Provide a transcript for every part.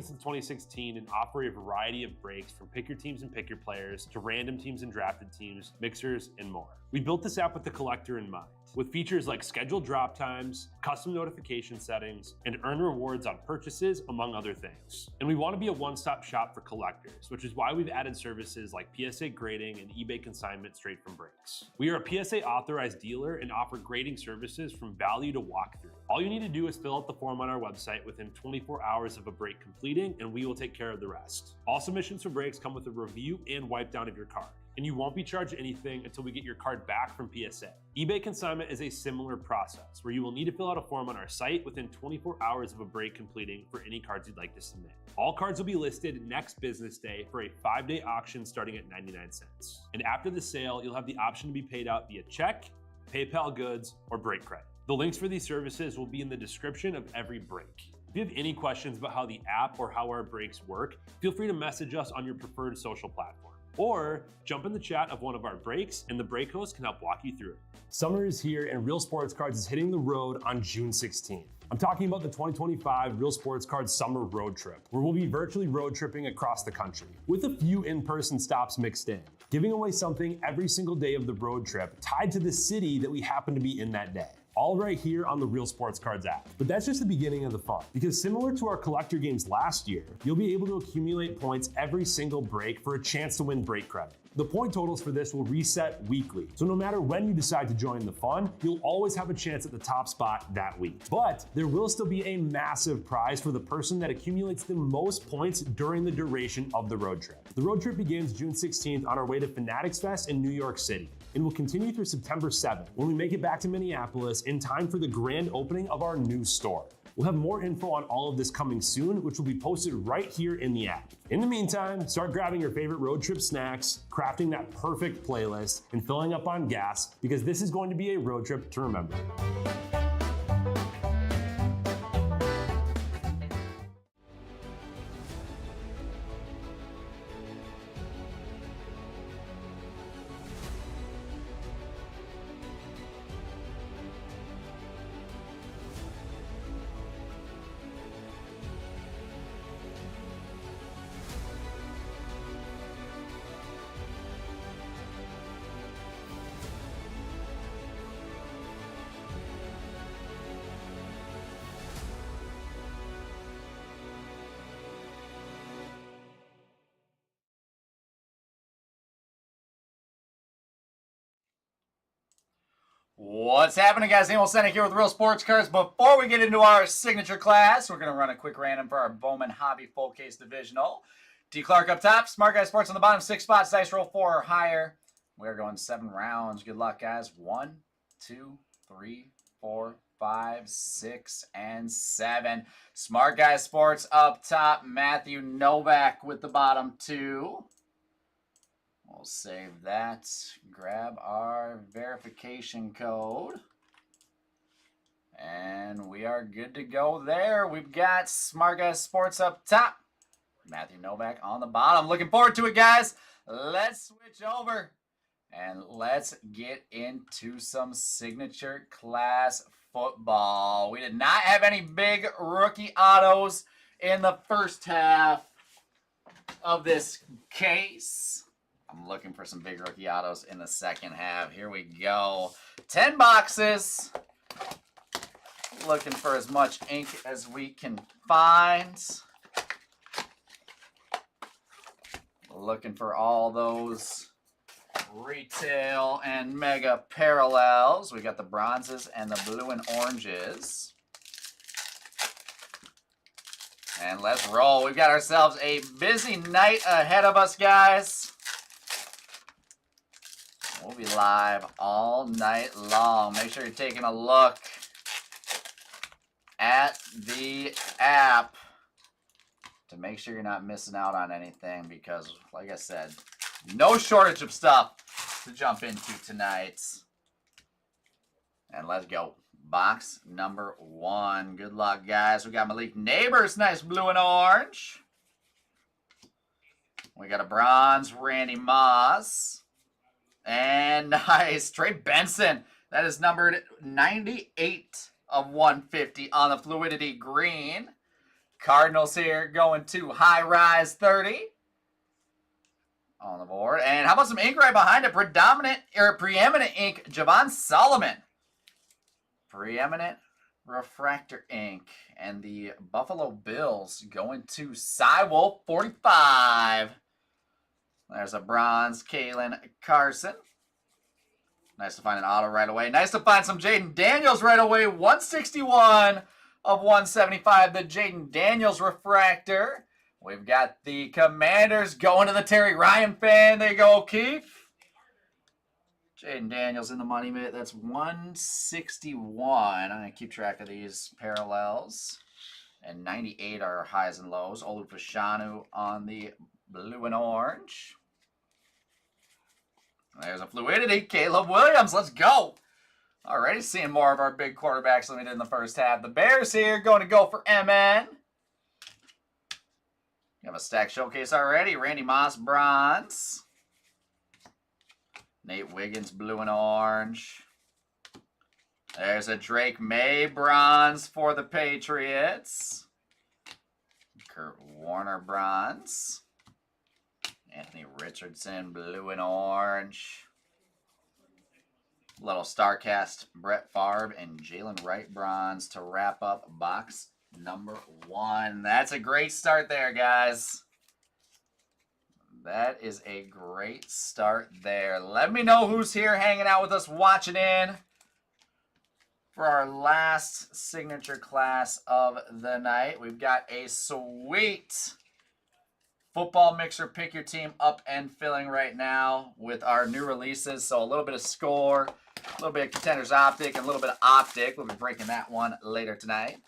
since 2016 and offer a variety of breaks from pick your teams and pick your players to random teams and drafted teams, mixers, and more. We built this app with the collector in mind, with features like scheduled drop times, custom notification settings, and earn rewards on purchases, among other things. And we want to be a one-stop shop for collectors, which is why we've added services like PSA grading and eBay consignment straight from breaks. We are a PSA authorized dealer and offer grading services from value to walkthrough. All you need to do is fill out the form on our website within 24 hours of a break completing, and we will take care of the rest. All submissions for breaks come with a review and wipe down of your card, and you won't be charged anything until we get your card back from PSA. eBay consignment is a similar process where you will need to fill out a form on our site within 24 hours of a break completing for any cards you'd like to submit. All cards will be listed next business day for a 5-day auction starting at 99 cents. And after the sale, you'll have the option to be paid out via check, PayPal goods, or break credit. The links for these services will be in the description of every break. If you have any questions about how the app or how our breaks work, feel free to message us on your preferred social platform. Or jump in the chat of one of our breaks and the break host can help walk you through it. Summer is here and Real Sports Cards is hitting the road on June 16th. I'm talking about the 2025 Real Sports Cards Summer Road Trip, where we'll be virtually road tripping across the country, with a few in-person stops mixed in, giving away something every single day of the road trip tied to the city that we happen to be in that day. All right here on the Real Sports Cards app. But that's just the beginning of the fun, because similar to our collector games last year, you'll be able to accumulate points every single break for a chance to win break credit. The point totals for this will reset weekly, so no matter when you decide to join the fun, you'll always have a chance at the top spot that week. But there will still be a massive prize for the person that accumulates the most points during the duration of the road trip. The road trip begins June 16th on our way to Fanatics Fest in New York City, and will continue through September 7th when we make it back to Minneapolis in time for the grand opening of our new store. We'll have more info on all of this coming soon, which will be posted right here in the app. In the meantime, start grabbing your favorite road trip snacks, crafting that perfect playlist, and filling up on gas, because this is going to be a road trip to remember. What's happening, guys? Emil Senek here with Real Sports Cards. Before we get into our signature class, we're going to run a quick random for our Bowman Hobby Full Case Divisional. D. Clark up top, Smart Guy Sports on the bottom, 6 spots, dice roll 4 or higher. We're going 7 rounds. Good luck, guys. 1, 2, 3, 4, 5, 6, and 7. Smart Guy Sports up top, Matthew Novak with the bottom 2. We'll save that, grab our verification code, and we are good to go there. We've got Smart Guy Sports up top, Matthew Novak on the bottom. Looking forward to it, guys. Let's switch over, and let's get into some signature class football. We did not have any big rookie autos in the first half of this case. I'm looking for some big rookie autos in the second half. Here we go. 10 boxes. Looking for as much ink as we can find. Looking for all those retail and mega parallels. We got the bronzes and the blue and oranges. And let's roll. We've got ourselves a busy night ahead of us, guys. We'll be live all night long. Make sure you're taking a look at the app to make sure you're not missing out on anything, because, like I said, no shortage of stuff to jump into tonight. And let's go. Box number 1. Good luck, guys. We got Malik Neighbors, nice blue and orange. We got a bronze Randy Moss. And nice, Trey Benson. That is numbered 98 of 150 on the Fluidity green. Cardinals here going to High Rise 30 on the board. And how about some ink right behind it? Preeminent ink, Javon Solomon. Preeminent refractor ink. And the Buffalo Bills going to Cywolf 45. There's a bronze Kalen Carson. Nice to find an auto right away. Nice to find some Jaden Daniels right away. 161 of 175. The Jaden Daniels refractor. We've got the Commanders going to the Terry Ryan fan. There you go, Keith. Jaden Daniels in the money mitt. That's 161. I'm going to keep track of these parallels. And 98 are highs and lows. Olu Fashanu on the blue and orange. There's a fluidity. Caleb Williams. Let's go. Already seeing more of our big quarterbacks than we did in the first half. The Bears here going to go for MN. You have a stack showcase already. Randy Moss, bronze. Nate Wiggins, blue and orange. There's a Drake May, bronze for the Patriots. Kurt Warner, bronze. Anthony Richardson, blue and orange. Little StarCast, Brett Favre and Jalen Wright, bronze to wrap up box number 1. That's a great start there, guys. That is a great start there. Let me know who's here hanging out with us, watching in for our last signature class of the night. We've got a sweet football mixer pick your team up and filling right now with our new releases. So a little bit of score, a little bit of contenders optic, and a little bit of optic. We'll be breaking that one later tonight.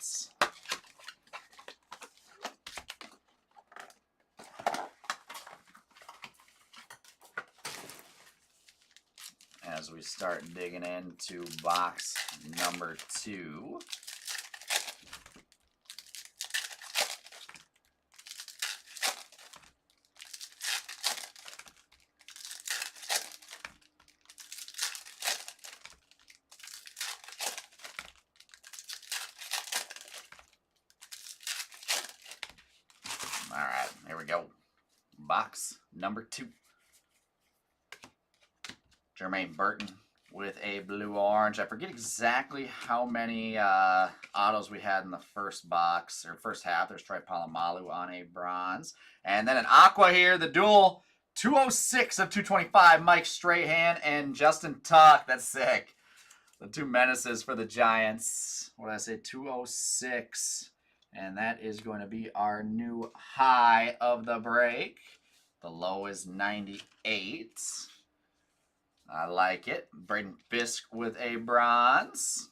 As we start digging into box number 2. All right, here we go. Box number 2. Jermaine Burton with a blue-orange. I forget exactly how many autos we had in the first box, or first half. There's Troy Polamalu on a bronze. And then an aqua here, the dual 206 of 225, Mike Strahan and Justin Tuck. That's sick. The two menaces for the Giants. What did I say? 206. And that is going to be our new high of the break. The low is 98. I like it. Braden Fisk with a bronze.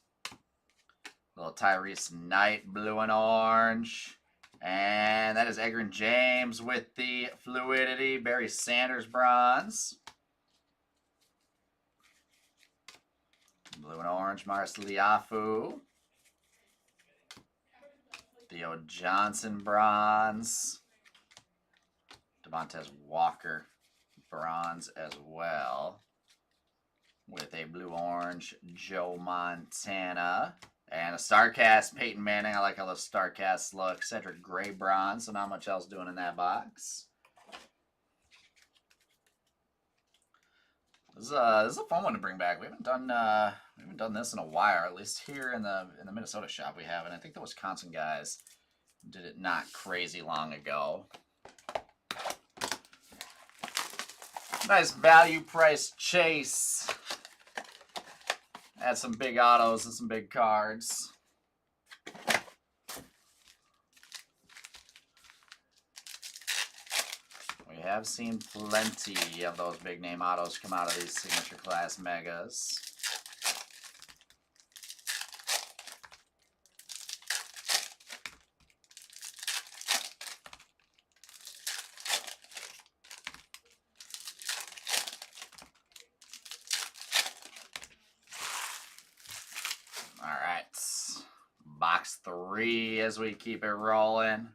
Little Tyrese Knight, blue and orange. And that is Egrin James with the fluidity. Barry Sanders, bronze. Blue and orange, Mars Liafu. Theo Johnson, bronze. Devontae Walker, bronze as well. With a blue-orange Joe Montana. And a StarCast Peyton Manning. I like how the StarCast look. Cedric Gray, bronze. So not much else doing in that box. This is a fun one to bring back. We haven't done this in a while. At least here in the Minnesota shop we haven't. I think the Wisconsin guys did it not crazy long ago. Nice value price chase. Add some big autos and some big cards. We have seen plenty of those big name autos come out of these signature class megas. Box 3 as we keep it rolling.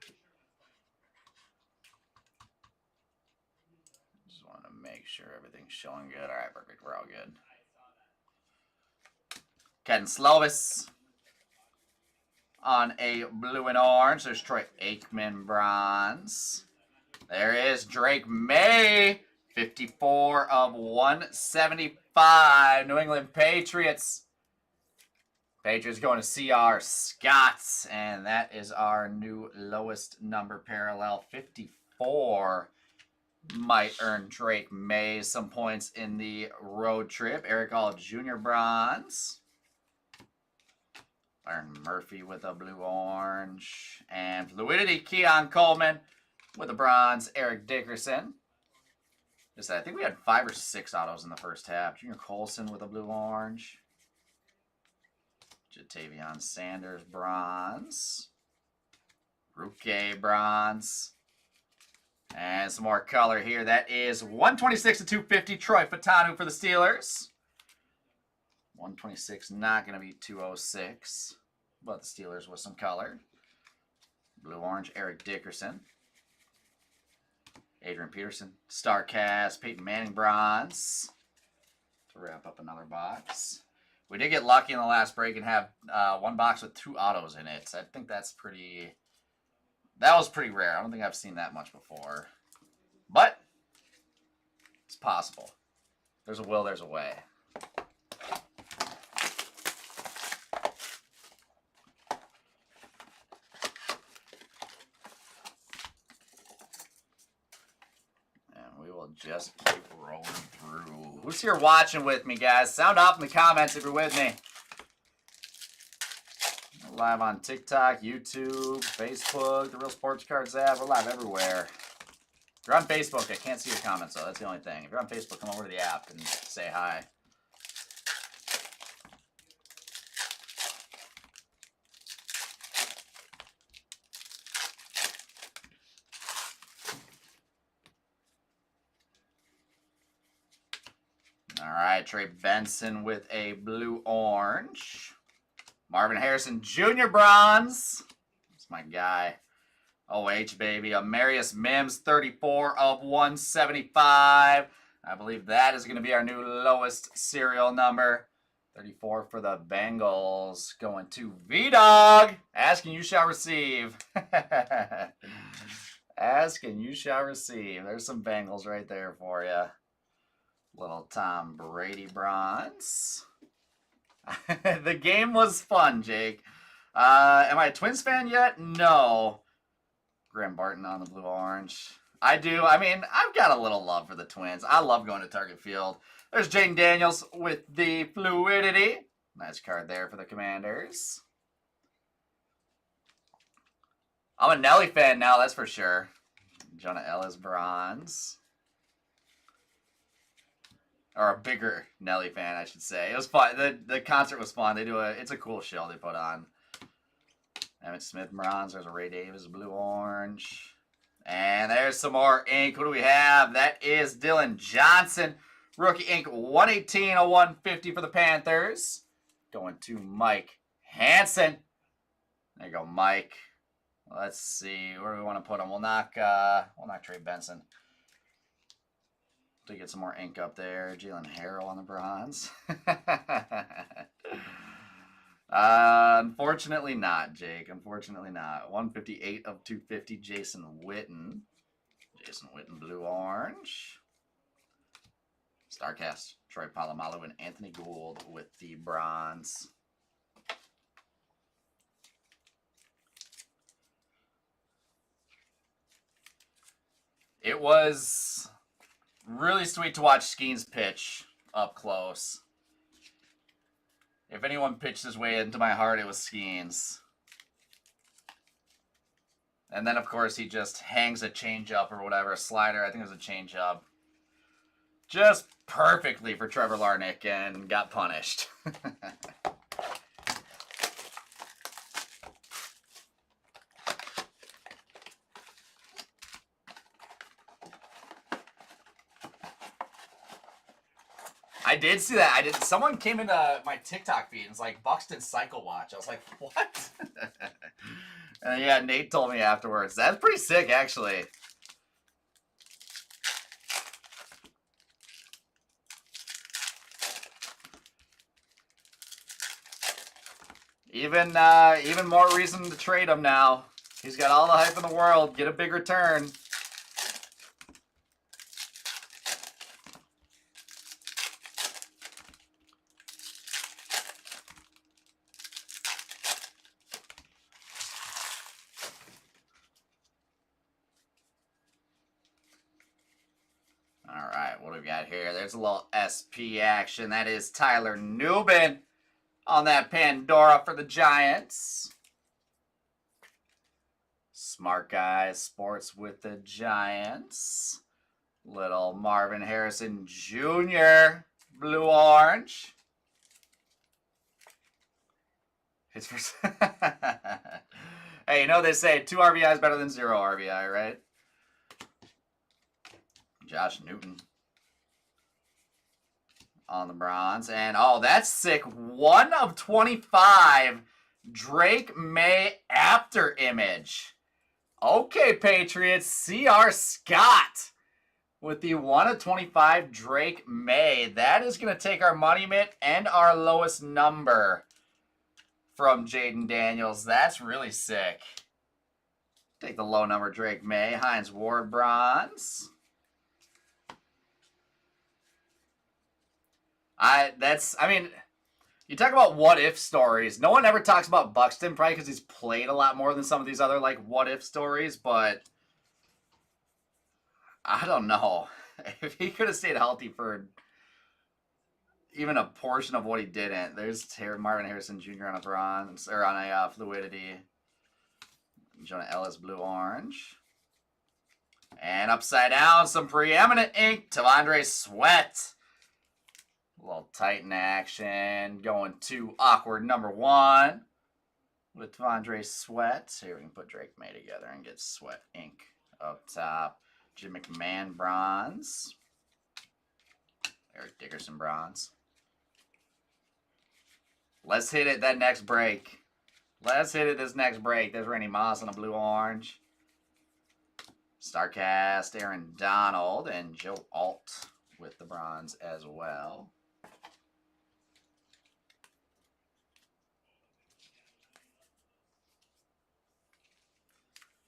Just want to make sure everything's showing good. All right, perfect. We're all good. Ken Slovis on a blue and orange. There's Troy Aikman bronze. There is Drake May, 54 of 175. New England Patriots. Patriots going to C.R. Scott, and that is our new lowest number parallel. 54 might earn Drake May some points in the road trip. Eric Hall Jr. bronze. Byron Murphy with a blue-orange. And Fluidity, Keon Coleman with a bronze. Eric Dickerson. I think we had 5 or 6 autos in the first half. Junior Colson with a blue-orange. Jatavion Sanders, bronze. Ruke, bronze. And some more color here. That is 126 to 250. Troy Fatanu for the Steelers. 126, not going to be 206. But the Steelers with some color. Blue-orange, Eric Dickerson. Adrian Peterson. Starcast, Peyton Manning, bronze. To wrap up another box. We did get lucky in the last break and have one box with 2 autos in it. I think that's pretty... That was pretty rare. I don't think I've seen that much before. But it's possible. There's a will, there's a way. And we will just keep rolling through. Who's here watching with me, guys? Sound off in the comments if you're with me. Live on TikTok, YouTube, Facebook, the Real Sports Cards app. We're live everywhere. If you're on Facebook, I can't see your comments, though. That's the only thing. If you're on Facebook, come over to the app and say hi. All right, Trey Benson with a blue-orange. Marvin Harrison Jr. bronze. That's my guy. OH, baby. Amarius Mims, 34 of 175. I believe that is going to be our new lowest serial number. 34 for the Bengals. Going to V-Dog. Ask and you shall receive. Ask and you shall receive. There's some Bengals right there for you. Little Tom Brady bronze. The game was fun, Jake. Am I a Twins fan yet? No. Graham Barton on the blue-orange. I do. I mean, I've got a little love for the Twins. I love going to Target Field. There's Jaden Daniels with the Fluidity. Nice card there for the Commanders. I'm a Nelly fan now, that's for sure. Jonah Ellis bronze. Or a bigger Nelly fan, I should say. It was fun. The concert was fun. It's a cool show they put on. Emmett Smith bronze. There's a Ray Davis blue-orange. And there's some more ink. What do we have? That is Dylan Johnson. Rookie ink 118 of 150 for the Panthers. Going to Mike Hansen. There you go, Mike. Let's see. Where do we want to put him? We'll knock Trey Benson. To get some more ink up there. Jalen Harrell on the bronze. Unfortunately not, Jake. Unfortunately not. 158 of 250, Jason Witten. Jason Witten, blue-orange. Starcast, Troy Polamalu and Anthony Gould with the bronze. It was really sweet to watch Skeens pitch up close. If anyone pitched his way into my heart, it was Skeens. And then, of course, he just hangs a changeup or whatever, a slider. I think it was a changeup. Just perfectly for Trevor Larnach and got punished. I did see that. Someone came into my TikTok feed and was like, Buxton Cycle Watch. I was like, what? And yeah, Nate told me afterwards. That's pretty sick, actually. Even more reason to trade him now. He's got all the hype in the world. Get a big return. All right, what do we got here? There's a little SP action. That is Tyler Nubin on that Pandora for the Giants. Smart Guys Sports with the Giants. Little Marvin Harrison Jr. Blue-orange. His first. Hey, you know they say 2 RBI is better than 0 RBI, right? Josh Newton on the bronze. And, oh, that's sick. 1 of 25. Drake May after image. Okay, Patriots. C.R. Scott with the 1 of 25 Drake May. That is going to take our money mitt and our lowest number from Jaden Daniels. That's really sick. Take the low number Drake May. Hines Ward bronze. I mean, you talk about what-if stories. No one ever talks about Buxton, probably because he's played a lot more than some of these other, like, what-if stories, but I don't know. If he could have stayed healthy for even a portion of what he didn't. There's Marvin Harrison Jr. on a bronze, or on a fluidity. Jonah Ellis blue-orange. And upside down, some preeminent ink, T'Vondre Sweat. A little Titan action. Going to awkward number 1 with T'Vondre Sweat. Here we can put Drake May together and get Sweat ink up top. Jim McMahon bronze. Eric Dickerson bronze. Let's hit it that next break. Let's hit it this next break. There's Randy Moss on a blue-orange. Starcast, Aaron Donald, and Joe Alt with the bronze as well.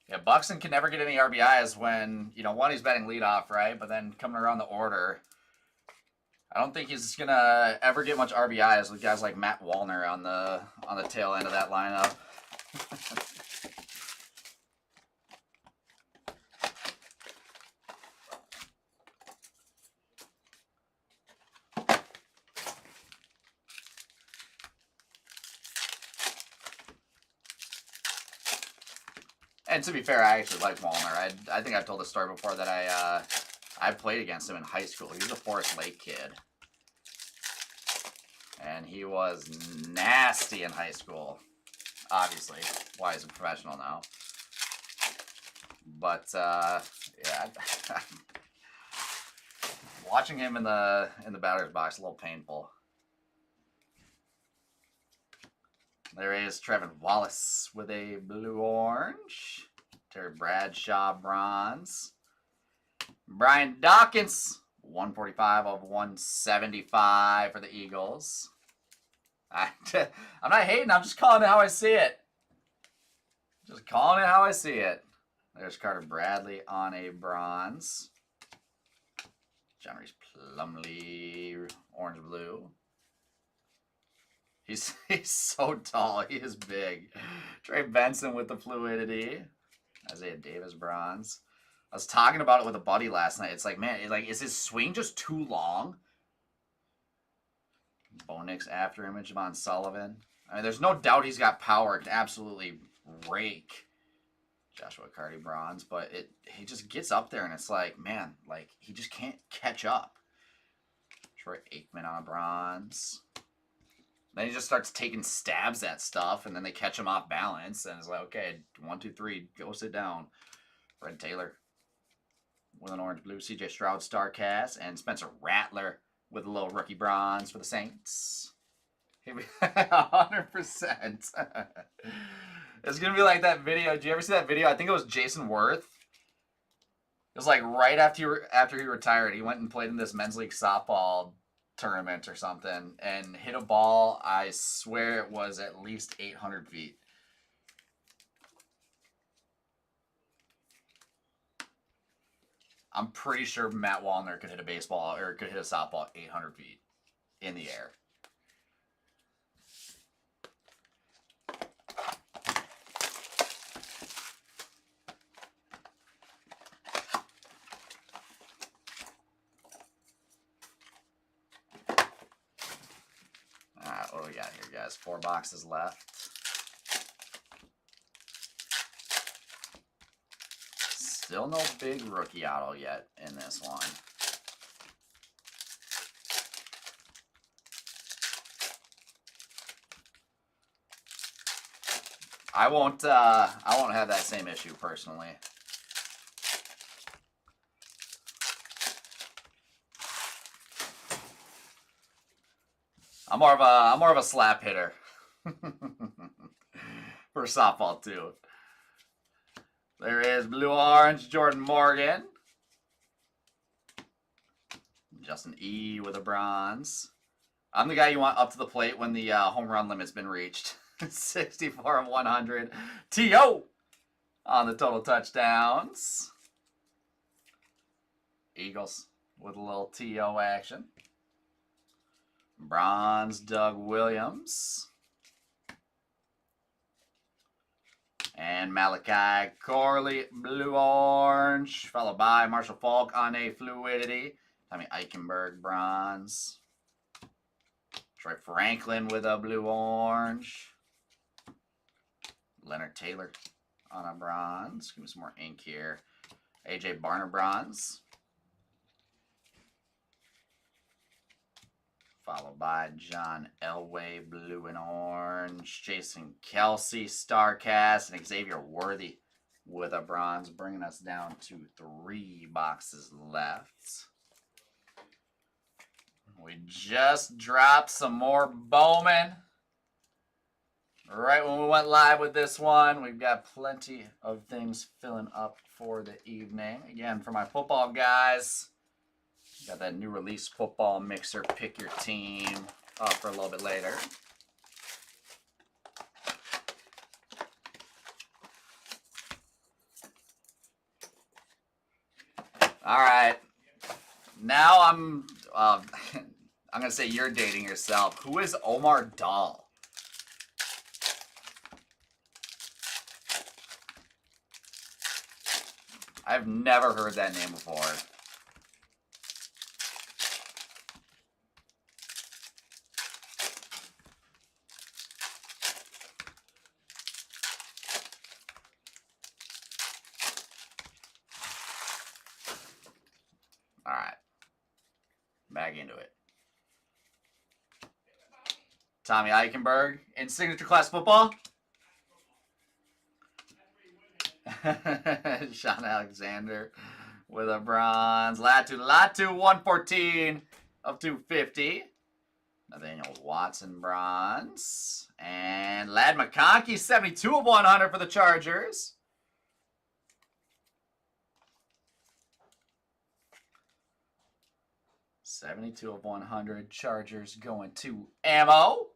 Yeah, Buxton can never get any RBIs when, you know, one, he's batting leadoff, right? But then coming around the order, I don't think he's going to ever get much RBIs with guys like Matt Wallner on the tail end of that lineup. And to be fair, I actually like Wallner. I think I've told this story before that I played against him in high school. He was a Forest Lake kid. And he was nasty in high school. Obviously, why he's a professional now. But yeah, watching him in the batter's box, a little painful. There is Trevin Wallace with a blue-orange. Terry Bradshaw bronze. Brian Dawkins, 145 of 175 for the Eagles. I'm not hating, I'm just calling it how I see it. Just calling it how I see it. There's Carter Bradley on a bronze. John Reese Plumlee, orange-blue. He's so tall. He is big. Trey Benson with the fluidity. Isaiah Davis bronze. I was talking about it with a buddy last night. It's like, man, is his swing just too long? Bo Nix after image, Javon Sullivan. I mean, there's no doubt he's got power. Can absolutely rake Joshua Carty bronze, but he just gets up there and it's like, man, like he just can't catch up. Troy Aikman on a bronze. Then he just starts taking stabs at stuff, and then they catch him off balance, and it's like, okay, 1, 2, 3, go sit down. Fred Taylor with an orange-blue, C.J. Stroud Starcast, and Spencer Rattler with a little rookie bronze for the Saints. 100%. It's going to be like that video. Did you ever see that video? I think it was Jason Worth. It was like right after he retired. He went and played in this men's league softball tournament or something and hit a ball. I swear it was at least 800 feet. I'm pretty sure Matt Wallner could hit a baseball or could hit a softball 800 feet in the air. All right, what do we got here, guys? 4 boxes left. Still no big rookie auto yet in this one. I won't have that same issue personally. I'm more of a slap hitter for softball too. There is blue-orange Jordan Morgan. Justin E. with a bronze. I'm the guy you want up to the plate when the home run limit's been reached. 64 of 100. T.O. on the total touchdowns. Eagles with a little T.O. action. Bronze Doug Williams. And Malachi Corley, blue-orange, followed by Marshall Falk on a fluidity. Tommy Eichenberg, bronze. Troy Franklin with a blue-orange. Leonard Taylor on a bronze. Give me some more ink here. AJ Barner, bronze. Followed by John Elway, blue and orange. Jason Kelsey, StarCast. And Xavier Worthy with a bronze, bringing us down to 3 boxes left. We just dropped some more Bowman. Right when we went live with this one, we've got plenty of things filling up for the evening. Again, for my football guys, got that new release football mixer, pick your team, up for a little bit later. All right, now I'm gonna say you're dating yourself. Who is Omar Dahl? I've never heard that name before. All right. Back into it. Tommy Eichenberg in signature class football. Sean Alexander with a bronze. Latu 114 of 250. Nathaniel Watson, bronze. And Ladd McConkey, 72 of 100 for the Chargers. $72 of 100. Chargers going to ammo.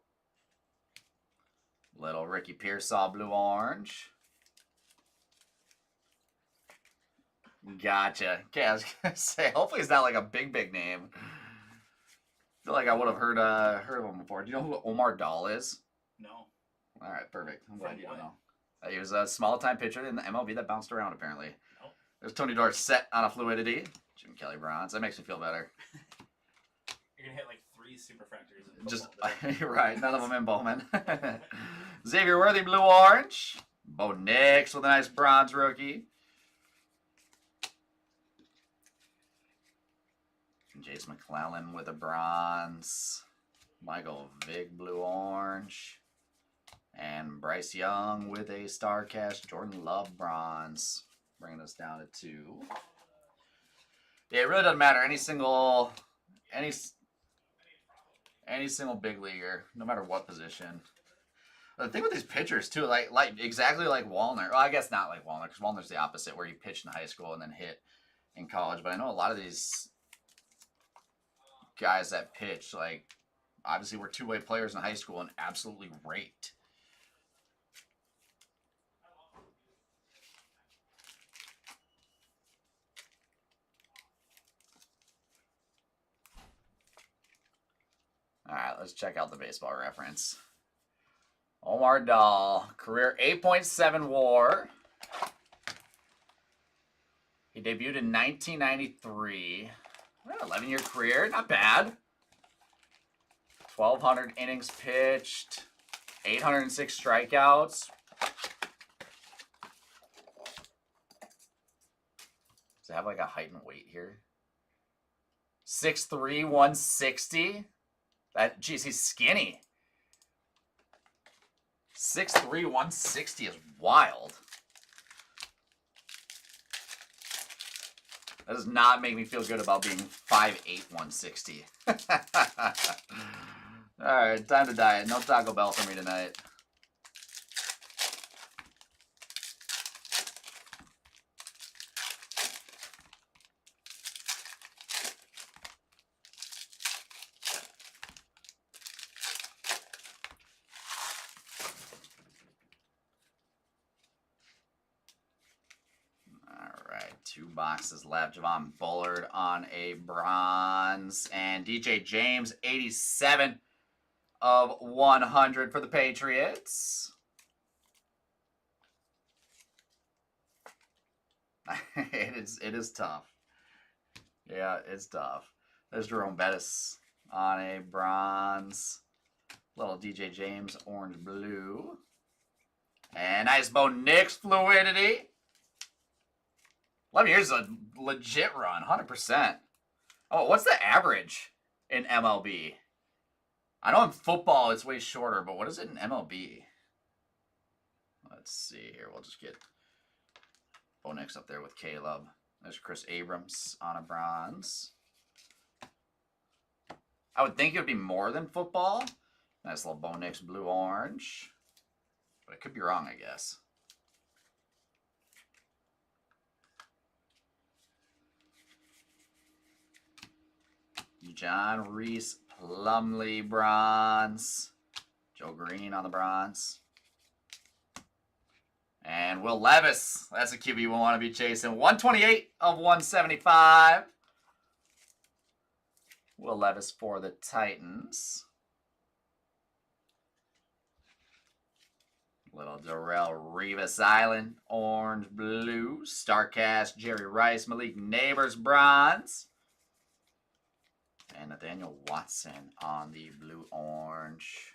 Little Ricky Pearsall, blue-orange. Gotcha. Okay, I was gonna say, hopefully it's not like a big name. I feel like I would have heard of him before. Do you know who Omar Dahl is? No. All right, perfect. I'm glad you don't know. He was a small-time pitcher in the MLB that bounced around, apparently. Nope. There's Tony Dorsett on a fluidity. Jim Kelly bronze. That makes me feel better. You're going to hit like 3 superfractors. In Just football, right, none of them in Bowman. Xavier Worthy, blue-orange. Bo Nix with a nice bronze rookie. Jace McClellan with a bronze. Michael Vick, blue-orange. And Bryce Young with a StarCast. Jordan Love, bronze. Bringing us down to 2. Yeah, it really doesn't matter. Any single big leaguer, no matter what position. The thing with these pitchers, too, like exactly like Wallner. Well, I guess not like Wallner, because Wallner's the opposite, where you pitched in high school and then hit in college. But I know a lot of these guys that pitch. Like, obviously, we're two-way players in high school and absolutely raked. All right, let's check out the baseball reference. Omar Dahl, career 8.7 WAR. He debuted in 1993. 11-year career, not bad. 1,200 innings pitched, 806 strikeouts. Does it have like a height and weight here? 6'3", 160. That, geez, he's skinny. 6'3", 160 is wild. That does not make me feel good about being 5'8", 160. Alright, time to diet. No Taco Bell for me tonight. Alright, 2 boxes left. Javon Bullard on a bronze. And DJ James, 87 of 100 for the Patriots. It is tough. Yeah, it's tough. There's Jerome Bettis on a bronze. Little DJ James, orange blue. And nice Bo Nix fluidity. 11 years is a legit run, 100%. Oh, what's the average in MLB? I know in football it's way shorter, but what is it in MLB? Let's see here. We'll just get Bo Nix up there with Caleb. There's Chris Abrams on a bronze. I would think it would be more than football. Nice little Bo Nix blue-orange. But I could be wrong, I guess. John Reese Plumlee bronze. Joe Green on the bronze. And Will Levis. That's a QB we want to be chasing. 128 of 175. Will Levis for the Titans. Little Darrell Rivas Island. Orange, blue. Starcast Jerry Rice. Malik Neighbors bronze. And Nathaniel Watson on the blue-orange.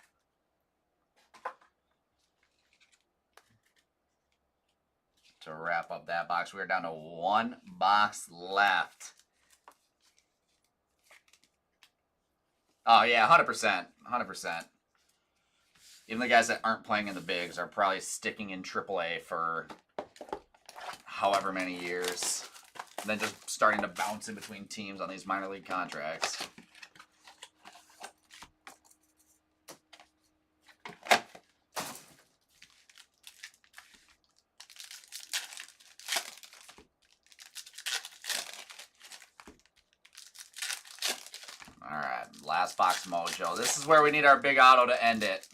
To wrap up that box, we're down to 1 box left. Oh, yeah, 100%. 100%. Even the guys that aren't playing in the bigs are probably sticking in AAA for however many years. And then just starting to bounce in between teams on these minor league contracts. All right, last box mojo. This is where we need our big auto to end it.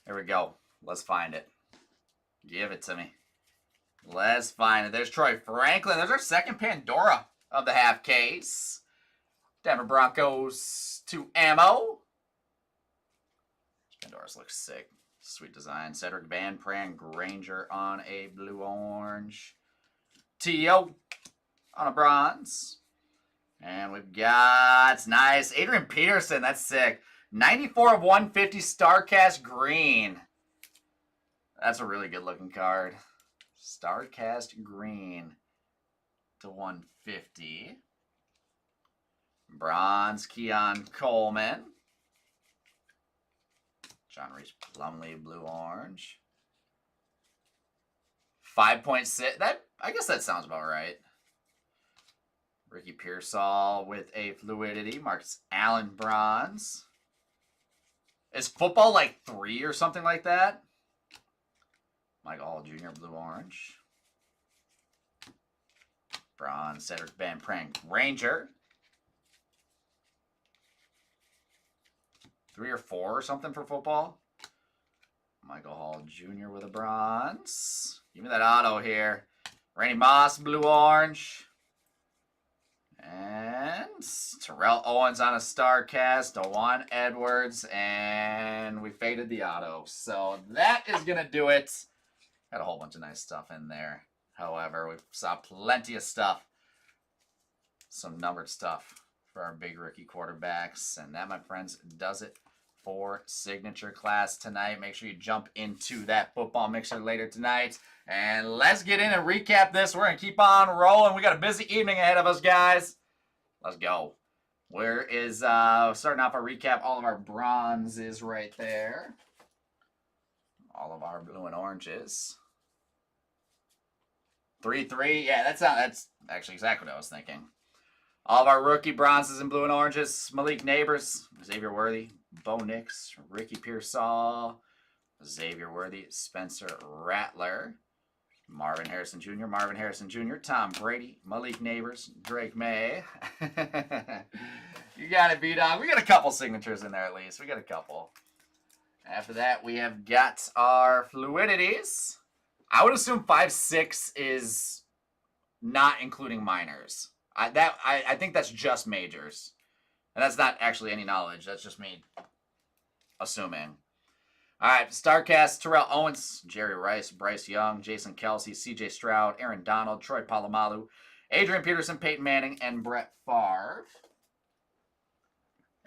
There we go. Let's find it. Give it to me. Let's find it. There's Troy Franklin. There's our second Pandora of the half case. Denver Broncos to ammo. Pandora's looks sick. Sweet design. Cedric Van Pran Granger on a blue-orange. T.O. on a bronze. And we've got, nice, Adrian Peterson. That's sick. 94 of 150 Starcast Green. That's a really good looking card. Starcast Green to 150. Bronze Keon Coleman. John Reese Plumlee blue-orange. 5.6. That, I guess that sounds about right. Ricky Pearsall with a fluidity. Marcus Allen bronze. Is football like 3 or something like that? Michael Hall Jr. blue-orange. Bronze. Cedric Van Prank Ranger. 3 or 4 or something for football. Michael Hall Jr. with a bronze. Give me that auto here. Randy Moss, blue-orange. And Terrell Owens on a star cast. Dewan Edwards. And we faded the auto. So that is going to do it. Got a whole bunch of nice stuff in there. However, we saw plenty of stuff. Some numbered stuff for our big rookie quarterbacks. And that, my friends, does it for Signature Class tonight. Make sure you jump into that football mixer later tonight. And let's get in and recap this. We're going to keep on rolling. We got a busy evening ahead of us, guys. Let's go. Where is, starting off our recap, all of our bronzes right there. All of our blue and oranges. 3-3. Yeah, that's actually exactly what I was thinking. All of our rookie bronzes in blue and oranges. Malik Neighbors, Xavier Worthy, Bo Nix, Ricky Pearsall, Xavier Worthy, Spencer Rattler, Marvin Harrison Jr., Tom Brady, Malik Neighbors, Drake May. You got it, B-Dog. We got a couple signatures in there at least. We got a couple. After that, we have got our fluidities. I would assume 5-6 is not including minors. I think that's just majors. And that's not actually any knowledge. That's just me assuming. All right, StarCast, Terrell Owens, Jerry Rice, Bryce Young, Jason Kelsey, CJ Stroud, Aaron Donald, Troy Polamalu, Adrian Peterson, Peyton Manning, and Brett Favre.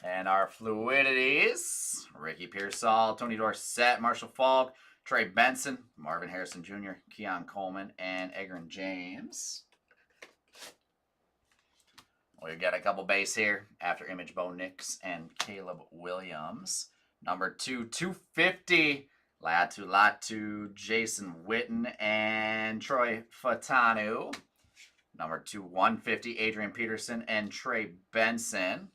And our fluidities, Ricky Pearsall, Tony Dorsett, Marshall Falk, Trey Benson, Marvin Harrison Jr., Keon Coleman, and Egrin James. We've got a couple base here. After Image, Bo Nix and Caleb Williams. Number 2, 250. Latu, Jason Witten and Troy Fatanu. Number 2, 150. Adrian Peterson and Trey Benson.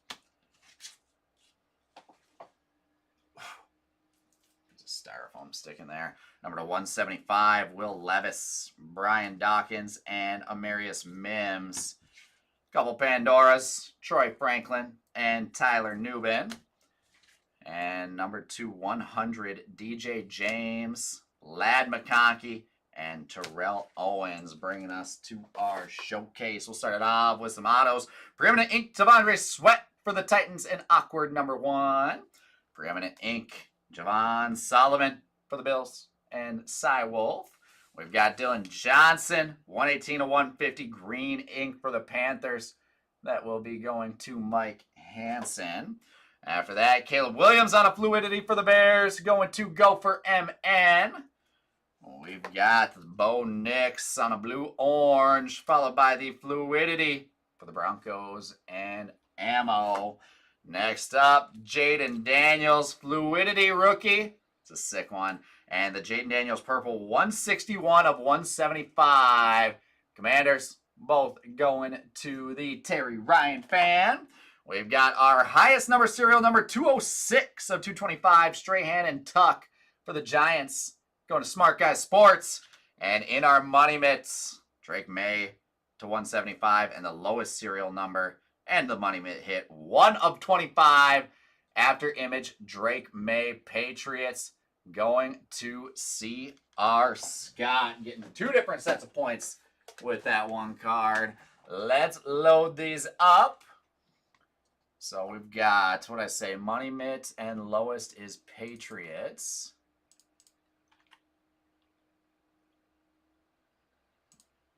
There's a styrofoam stick in there. Number 175. Will Levis, Brian Dawkins, and Amarius Mims. Couple Pandoras, Troy Franklin and Tyler Newbin. And number 2, 100, DJ James, Ladd McConkey, and Terrell Owens, bringing us to our showcase. We'll start it off with some autos. Preeminent Ink, T'Vondre Sweat for the Titans and Awkward number 1. Preeminent Ink, Javon Solomon for the Bills and Cy Wolf. We've got Dylan Johnson, 118/150, green ink for the Panthers. That will be going to Mike Hansen. After that, Caleb Williams on a fluidity for the Bears, going to Gopher MN. We've got Bo Nix on a blue-orange, followed by the fluidity for the Broncos and ammo. Next up, Jaden Daniels, fluidity rookie. It's a sick one. And the Jaden Daniels purple, 161/175. Commanders, both going to the Terry Ryan fan. We've got our highest number serial number 206/225, Strahan and Tuck for the Giants. Going to Smart Guy Sports. And in our money mitts, Drake May to 175, and the lowest serial number and the money mitt hit, 1/25. After Image, Drake May Patriots. Going to C.R. Scott, getting 2 different sets of points with that one card. Let's load these up. So we've got, what did I say, Money Mitt, and lowest is Patriots.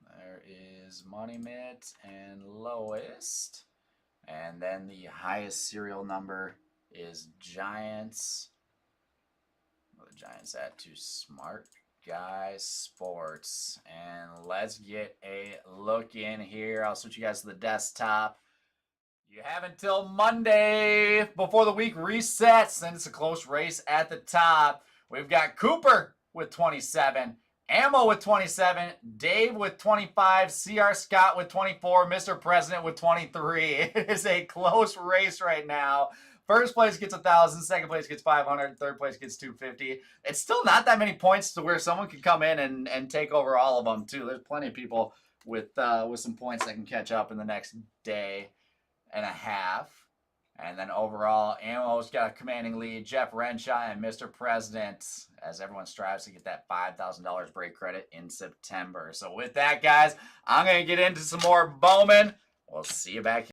There is Money Mitt and lowest. And then the highest serial number is Giants. The Giants at to Smart Guy Sports. And let's get a look in here. I'll switch you guys to the desktop. You have until Monday before the week resets, and it's a close race at the top. We've got Cooper with 27, Ammo with 27, Dave with 25, CR Scott with 24, Mr. President with 23. It is a close race right now. First place gets 1,000, second place gets 500, third place gets 250. It's still not that many points to where someone can come in and take over all of them too. There's plenty of people with some points that can catch up in the next day and a half. And then overall, Ammo's got a commanding lead. Jeff Renshaw and Mr. President, as everyone strives to get that $5,000 break credit in September. So with that, guys, I'm going to get into some more Bowman. We'll see you back here.